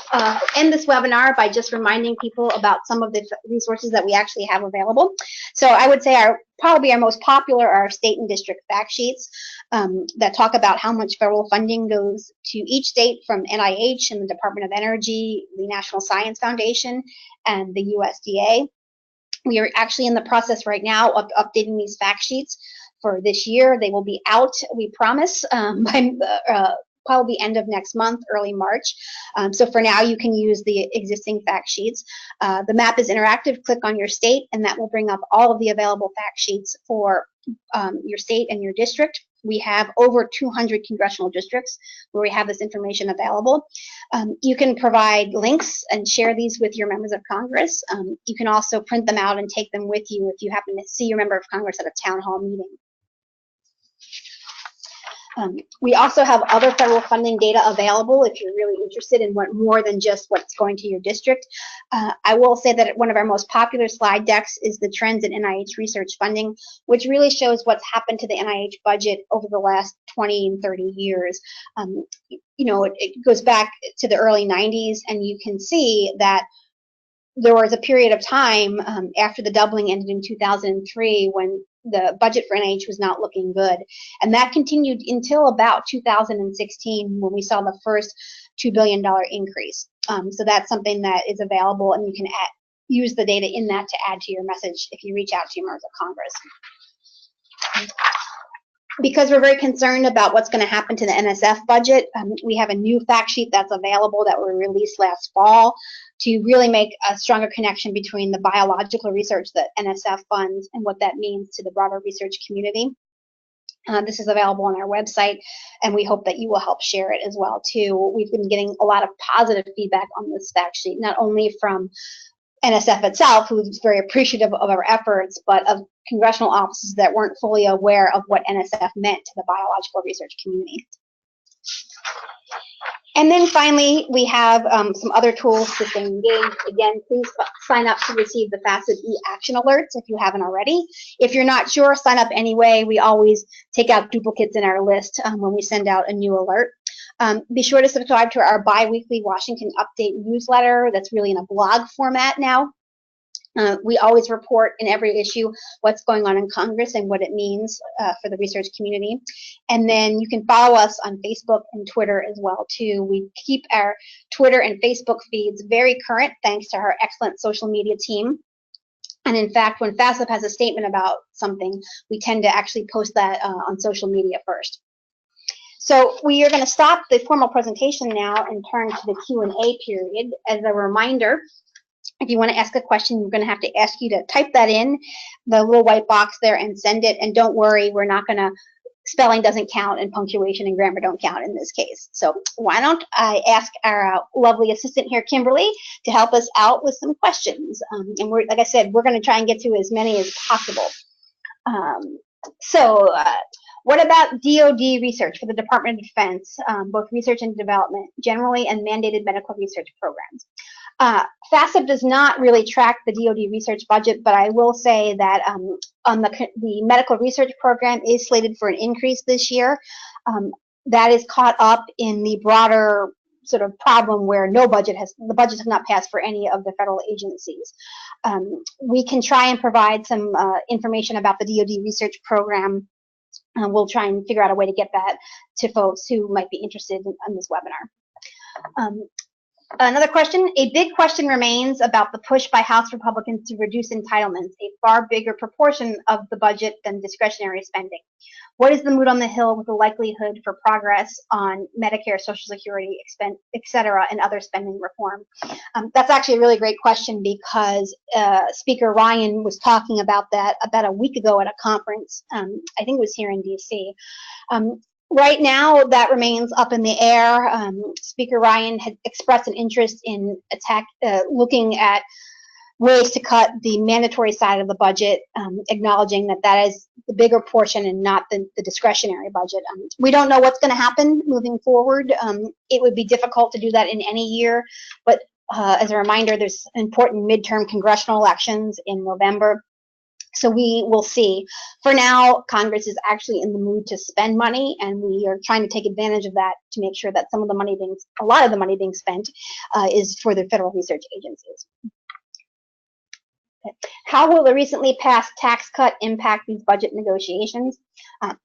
S1: end this webinar by just reminding people about some of the resources that we actually have available. So I would say probably our most popular are our state and district fact sheets that talk about how much federal funding goes to each state from NIH and the Department of Energy, the National Science Foundation, and the USDA. We are actually in the process right now of updating these fact sheets for this year. They will be out, we promise, by probably end of next month, early March. So for now, you can use the existing fact sheets. The map is interactive. Click on your state, and that will bring up all of the available fact sheets for your state and your district. We have over 200 congressional districts where we have this information available. You can provide links and share these with your members of Congress. You can also print them out and take them with you if you happen to see your member of Congress at a town hall meeting. We also have other federal funding data available if you're really interested in what more than just what's going to your district. I will say that one of our most popular slide decks is the trends in NIH research funding, which really shows what's happened to the NIH budget over the last 20 and 30 years. You know, it goes back to the early 90s, and you can see that there was a period of time after the doubling ended in 2003 when the budget for NIH was not looking good. And that continued until about 2016 when we saw the first $2 billion increase. So that's something that is available, and you can use the data in that to add to your message if you reach out to your members of Congress. Because we're very concerned about what's going to happen to the NSF budget, we have a new fact sheet that's available that we released last fall to really make a stronger connection between the biological research that NSF funds and what that means to the broader research community. This is available on our website, and we hope that you will help share it as well too. We've been getting a lot of positive feedback on this fact sheet, not only from NSF itself, who's very appreciative of our efforts, but of congressional offices that weren't fully aware of what NSF meant to the biological research community. And then finally, we have some other tools to stay engaged. Again, please sign up to receive the FASEB eAction alerts if you haven't already. If you're not sure, sign up anyway. We always take out duplicates in our list when we send out a new alert. Be sure to subscribe to our bi-weekly Washington Update newsletter that's really in a blog format now. We always report in every issue what's going on in Congress and what it means for the research community. And then you can follow us on Facebook and Twitter as well too. We keep our Twitter and Facebook feeds very current thanks to our excellent social media team. And in fact, when FASEB has a statement about something, we tend to actually post that on social media first. So we are going to stop the formal presentation now and turn to the Q&A period. As a reminder, if you want to ask a question, we're going to have to ask you to type that in the little white box there and send it. And don't worry, we're not going to, spelling doesn't count and punctuation and grammar don't count in this case. So why don't I ask our lovely assistant here, Kimberly, to help us out with some questions. And we're, like I said, we're going to try and get to as many as possible. What about DoD research for the Department of Defense, both research and development generally and mandated medical research programs? FASEB does not really track the DoD research budget, but I will say that on the medical research program is slated for an increase this year. That is caught up in the broader sort of problem where the budgets have not passed for any of the federal agencies. We can try and provide some information about the DoD research program. We'll try and figure out a way to get that to folks who might be interested in this webinar. Another question, a big question remains about the push by House Republicans to reduce entitlements, a far bigger proportion of the budget than discretionary spending. What is the mood on the Hill with the likelihood for progress on Medicare, Social Security, et cetera, and other spending reform? That's actually a really great question because Speaker Ryan was talking about that about a week ago at a conference, I think it was here in DC. Right now, that remains up in the air. Speaker Ryan had expressed an interest in looking at ways to cut the mandatory side of the budget, acknowledging that that is the bigger portion and not the discretionary budget. We don't know what's going to happen moving forward. It would be difficult to do that in any year, but as a reminder, there's important midterm congressional elections in November. So we will see. For now, Congress is actually in the mood to spend money, and we are trying to take advantage of that to make sure that a lot of the money being spent is for the federal research agencies. How will the recently passed tax cut impact these budget negotiations?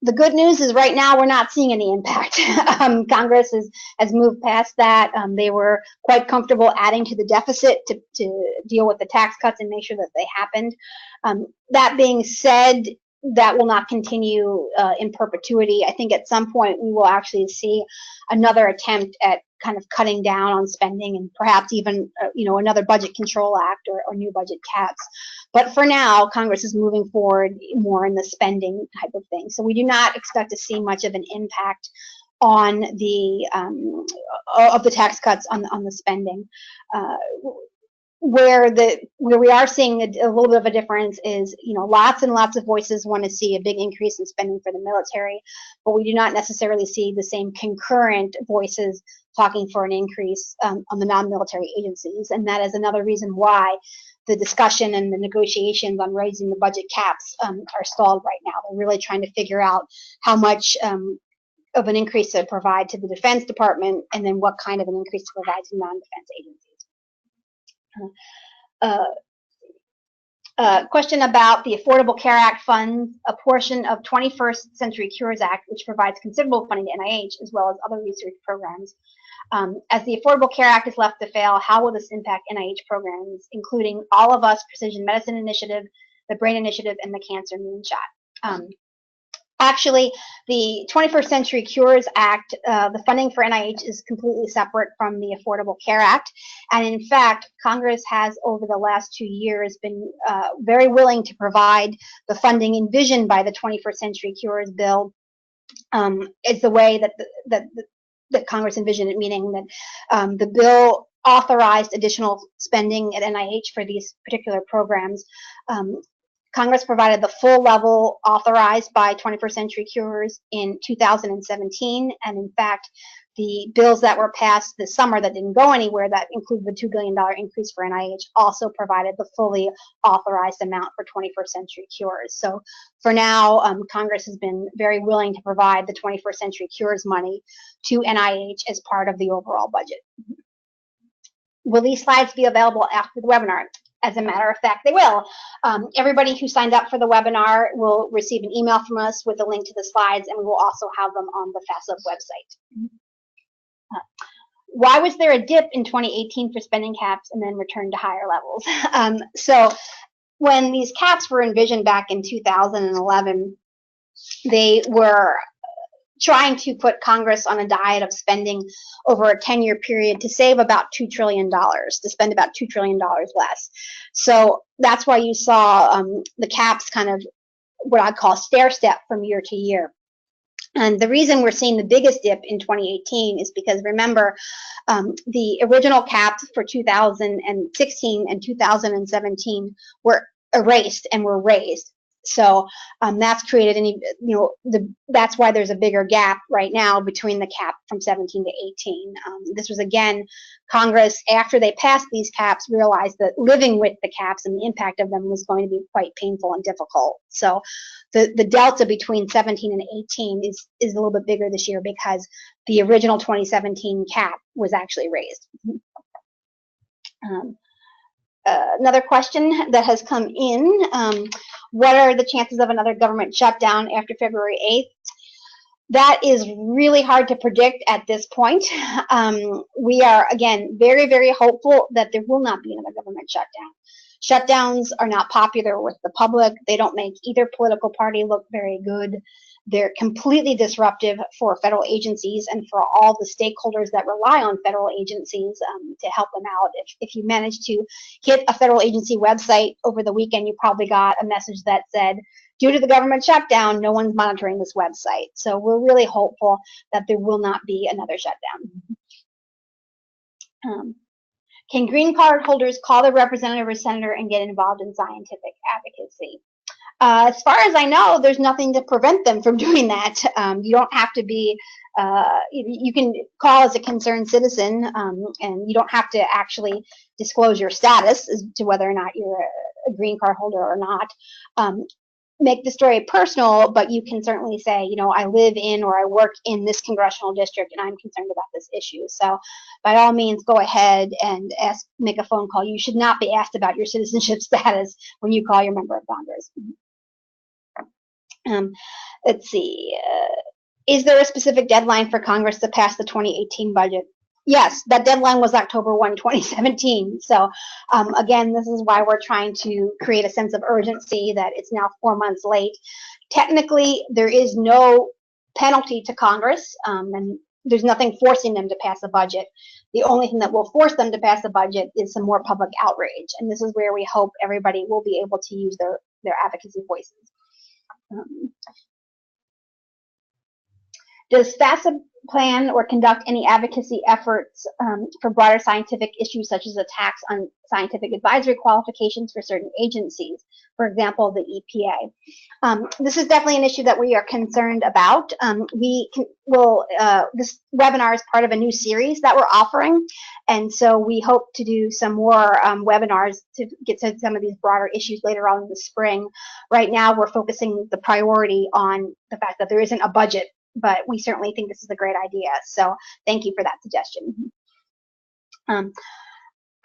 S1: The good news is right now we're not seeing any impact. Congress has moved past that. They were quite comfortable adding to the deficit to deal with the tax cuts and make sure that they happened. That being said, that will not continue in perpetuity. I think at some point we will actually see another attempt at kind of cutting down on spending and perhaps even another budget control act or new budget caps. But for now, Congress is moving forward more in the spending type of thing. So we do not expect to see much of an impact on the of the tax cuts on the spending. Where we are seeing a little bit of a difference is, lots and lots of voices want to see a big increase in spending for the military, but we do not necessarily see the same concurrent voices talking for an increase on the non-military agencies. And that is another reason why the discussion and the negotiations on raising the budget caps are stalled right now. They're really trying to figure out how much of an increase to provide to the Defense Department, and then what kind of an increase to provide to non-defense agencies. Question about the Affordable Care Act funds, a portion of 21st Century Cures Act, which provides considerable funding to NIH as well as other research programs. As the Affordable Care Act is left to fail, how will this impact NIH programs, including All of Us Precision Medicine Initiative, the Brain Initiative, and the Cancer Moonshot? Actually, the 21st Century Cures Act, the funding for NIH is completely separate from the Affordable Care Act. And in fact, Congress has, over the last 2 years, been very willing to provide the funding envisioned by the 21st Century Cures bill. It's the way that Congress envisioned it, meaning that the bill authorized additional spending at NIH for these particular programs. Congress provided the full level authorized by 21st Century Cures in 2017, and in fact, the bills that were passed this summer that didn't go anywhere, that included the $2 billion increase for NIH, also provided the fully authorized amount for 21st Century Cures. So for now, Congress has been very willing to provide the 21st Century Cures money to NIH as part of the overall budget. Will these slides be available after the webinar? As a matter of fact, they will. Everybody who signed up for the webinar will receive an email from us with a link to the slides, and we will also have them on the FASEB website. Why was there a dip in 2018 for spending caps and then returned to higher levels? So when these caps were envisioned back in 2011, they were trying to put Congress on a diet of spending over a 10-year period to save about $2 trillion, to spend about $2 trillion less. So that's why you saw the caps kind of what I call stair step from year to year. And the reason we're seeing the biggest dip in 2018 is because, remember, the original caps for 2016 and 2017 were erased and were raised. So that's created that's why there's a bigger gap right now between the cap from 17 to 18. This was, again, Congress, after they passed these caps, realized that living with the caps and the impact of them was going to be quite painful and difficult. So the delta between 17 and 18 is a little bit bigger this year because the original 2017 cap was actually raised. Another question that has come in, what are the chances of another government shutdown after February 8th? That is really hard to predict at this point. We are, again, very, very hopeful that there will not be another government shutdown. Shutdowns are not popular with the public. They don't make either political party look very good. They're completely disruptive for federal agencies and for all the stakeholders that rely on federal agencies to help them out. If you manage to hit a federal agency website over the weekend, you probably got a message that said, due to the government shutdown, no one's monitoring this website. So we're really hopeful that there will not be another shutdown. Can green card holders call their representative or senator and get involved in scientific advocacy? As far as I know, there's nothing to prevent them from doing that. You don't have to be, you can call as a concerned citizen, and you don't have to actually disclose your status as to whether or not you're a green card holder or not. Make the story personal, but you can certainly say, I live in or I work in this congressional district and I'm concerned about this issue. So by all means, go ahead and make a phone call. You should not be asked about your citizenship status when you call your member of Congress. Let's see. Is there a specific deadline for Congress to pass the 2018 budget? Yes, that deadline was October 1, 2017. So again, this is why we're trying to create a sense of urgency that it's now 4 months late. Technically, there is no penalty to Congress, and there's nothing forcing them to pass a budget. The only thing that will force them to pass a budget is some more public outrage, and this is where we hope everybody will be able to use their advocacy voices. Does FASEB plan or conduct any advocacy efforts for broader scientific issues such as attacks on scientific advisory qualifications for certain agencies, for example, the EPA? This is definitely an issue that we are concerned about. This webinar is part of a new series that we're offering, and so we hope to do some more webinars to get to some of these broader issues later on in the spring. Right now, we're focusing the priority on the fact that there isn't a budget, but we certainly think this is a great idea. So thank you for that suggestion.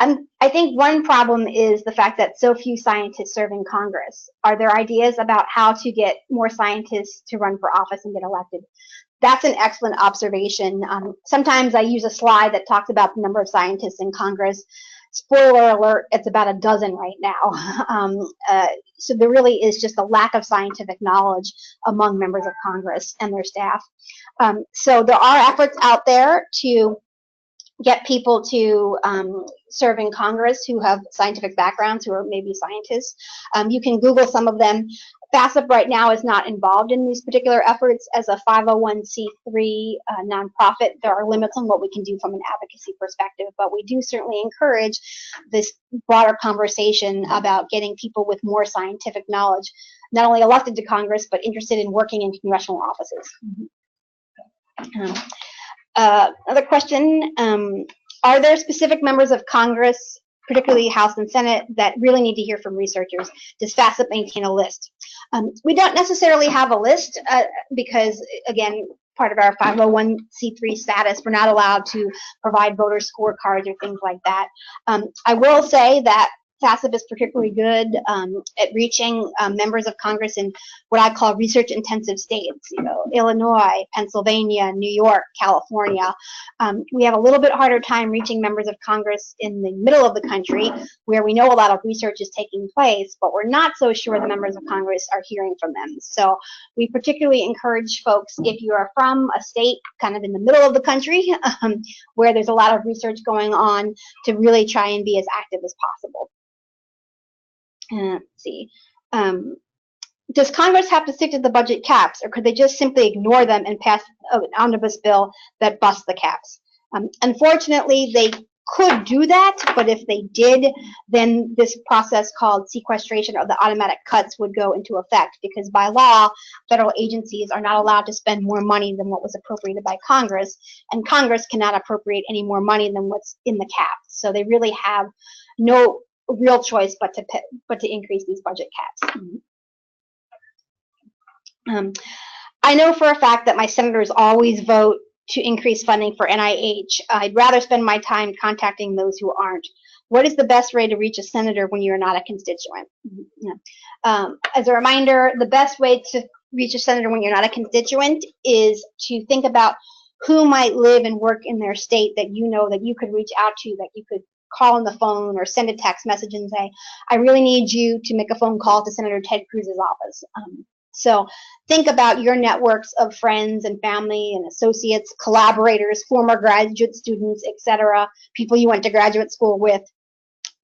S1: I think one problem is the fact that so few scientists serve in Congress. Are there ideas about how to get more scientists to run for office and get elected? That's an excellent observation. Sometimes I use a slide that talks about the number of scientists in Congress. Spoiler alert, it's about a dozen right now. So there really is just a lack of scientific knowledge among members of Congress and their staff. So there are efforts out there to get people to serve in Congress who have scientific backgrounds, who are maybe scientists. You can Google some of them. FASEB right now is not involved in these particular efforts as a 501c3 nonprofit. There are limits on what we can do from an advocacy perspective, but we do certainly encourage this broader conversation about getting people with more scientific knowledge, not only elected to Congress, but interested in working in congressional offices. Another question, are there specific members of Congress, particularly House and Senate, that really need to hear from researchers? Does FASEB maintain a list? We don't necessarily have a list because, again, part of our 501c3 status, we're not allowed to provide voter scorecards or things like that. I will say that FASEB is particularly good at reaching members of Congress in what I call research-intensive states, Illinois, Pennsylvania, New York, California. We have a little bit harder time reaching members of Congress in the middle of the country, where we know a lot of research is taking place, but we're not so sure the members of Congress are hearing from them. So we particularly encourage folks, if you are from a state kind of in the middle of the country, where there's a lot of research going on, to really try and be as active as possible. Let's see. Does Congress have to stick to the budget caps, or could they just simply ignore them and pass an omnibus bill that busts the caps? Unfortunately, they could do that, but if they did, then this process called sequestration of the automatic cuts would go into effect, because by law, federal agencies are not allowed to spend more money than what was appropriated by Congress, and Congress cannot appropriate any more money than what's in the cap. So they really have no real choice but to increase these budget caps. I know for a fact that my senators always vote to increase funding for NIH. I'd rather spend my time contacting those who aren't. What is the best way to reach a senator when you're not a constituent? As a reminder, the best way to reach a senator when you're not a constituent is to think about who might live and work in their state that you know that you could reach out to, that you could call on the phone or send a text message and say, I really need you to make a phone call to Senator Ted Cruz's office. So think about your networks of friends and family and associates, collaborators, former graduate students, etc., people you went to graduate school with,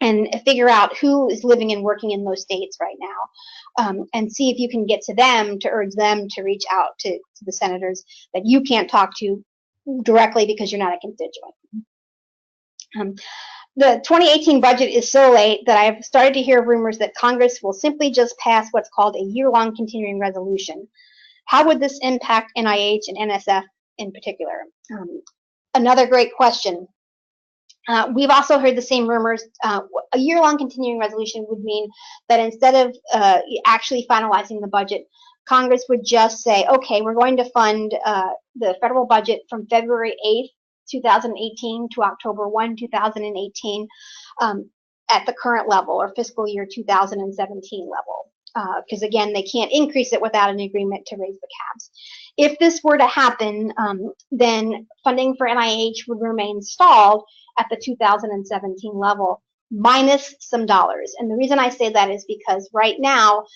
S1: and figure out who is living and working in those states right now, and see if you can get to them to urge them to reach out to the senators that you can't talk to directly because you're not a constituent. The 2018 budget is so late that I've started to hear rumors that Congress will simply just pass what's called a year-long continuing resolution. How would this impact NIH and NSF in particular? Another great question. We've also heard the same rumors. A year-long continuing resolution would mean that instead of actually finalizing the budget, Congress would just say, okay, we're going to fund the federal budget from February 8th, 2018 to October 1, 2018 at the current level, or fiscal year 2017 level. Because again, they can't increase it without an agreement to raise the caps. If this were to happen, then funding for NIH would remain stalled at the 2017 level, minus some dollars. And the reason I say that is because right now,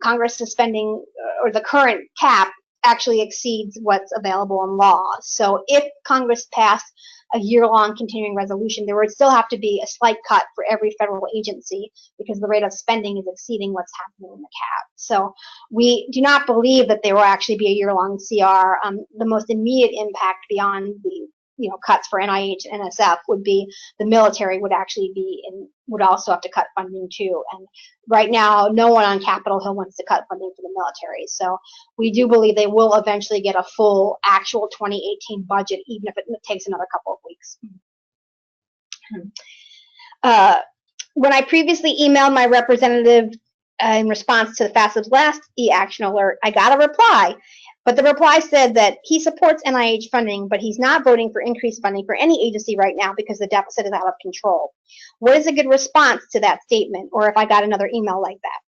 S1: Congress is spending, or the current cap actually exceeds what's available in law. So if Congress passed a year-long continuing resolution, there would still have to be a slight cut for every federal agency because the rate of spending is exceeding what's happening in the cap. So we do not believe that there will actually be a year-long CR. The most immediate impact beyond the cuts for NIH and NSF would be the military would actually be would also have to cut funding too. And right now, no one on Capitol Hill wants to cut funding for the military. So we do believe they will eventually get a full actual 2018 budget, even if it takes another couple of weeks. When I previously emailed my representative in response to the FASEB's last eAction alert, I got a reply. But the reply said that he supports NIH funding, but he's not voting for increased funding for any agency right now because the deficit is out of control. What is a good response to that statement, or if I got another email like that?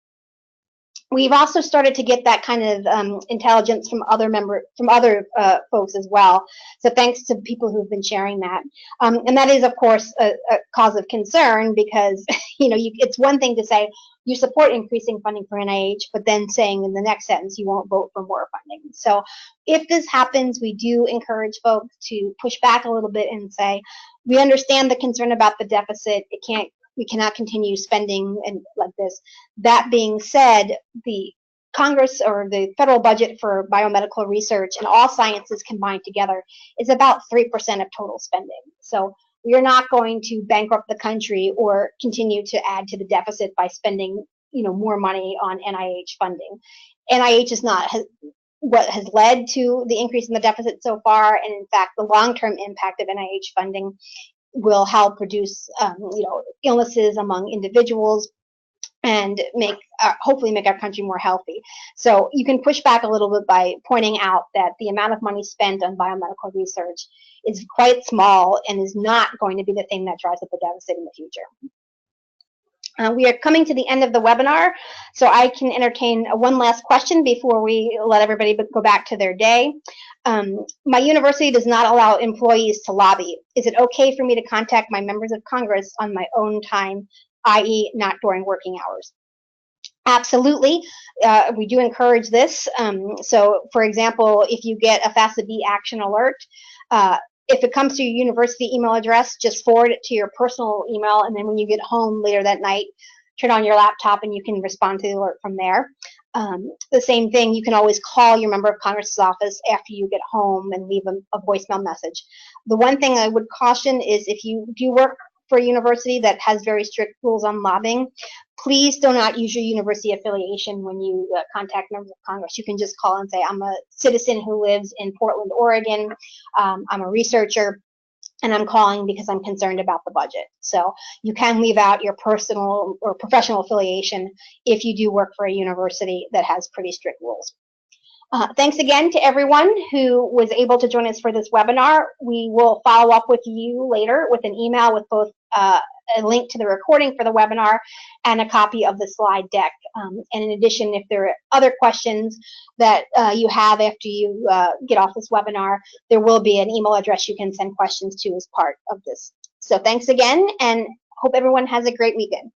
S1: We've also started to get that kind of intelligence from other folks as well. So thanks to people who've been sharing that. And that is, of course, a cause of concern because it's one thing to say you support increasing funding for NIH, but then saying in the next sentence you won't vote for more funding. So if this happens, we do encourage folks to push back a little bit and say, we understand the concern about the deficit. We cannot continue spending like this. That being said, the Congress or the federal budget for biomedical research and all sciences combined together is about 3% of total spending. So we are not going to bankrupt the country or continue to add to the deficit by spending more money on NIH funding. NIH is not what has led to the increase in the deficit so far, and in fact, the long-term impact of NIH funding will help reduce illnesses among individuals and hopefully make our country more healthy. So you can push back a little bit by pointing out that the amount of money spent on biomedical research is quite small and is not going to be the thing that drives up the deficit in the future. We are coming to the end of the webinar, so I can entertain one last question before we let everybody go back to their day. My university does not allow employees to lobby. Is it okay for me to contact my members of Congress on my own time, i.e. not during working hours? Absolutely. We do encourage this. So, for example, if you get a FASEB action alert, if it comes to your university email address, just forward it to your personal email, and then when you get home later that night, turn on your laptop and you can respond to the alert from there. The same thing, you can always call your member of Congress's office after you get home and leave a voicemail message. The one thing I would caution is if you do work for a university that has very strict rules on lobbying, please do not use your university affiliation when you contact members of Congress. You can just call and say, I'm a citizen who lives in Portland, Oregon. I'm a researcher, and I'm calling because I'm concerned about the budget. So you can leave out your personal or professional affiliation if you do work for a university that has pretty strict rules. Thanks again to everyone who was able to join us for this webinar. We will follow up with you later with an email with both a link to the recording for the webinar and a copy of the slide deck. And in addition, if there are other questions that you have after you get off this webinar, there will be an email address you can send questions to as part of this. So thanks again, and hope everyone has a great weekend.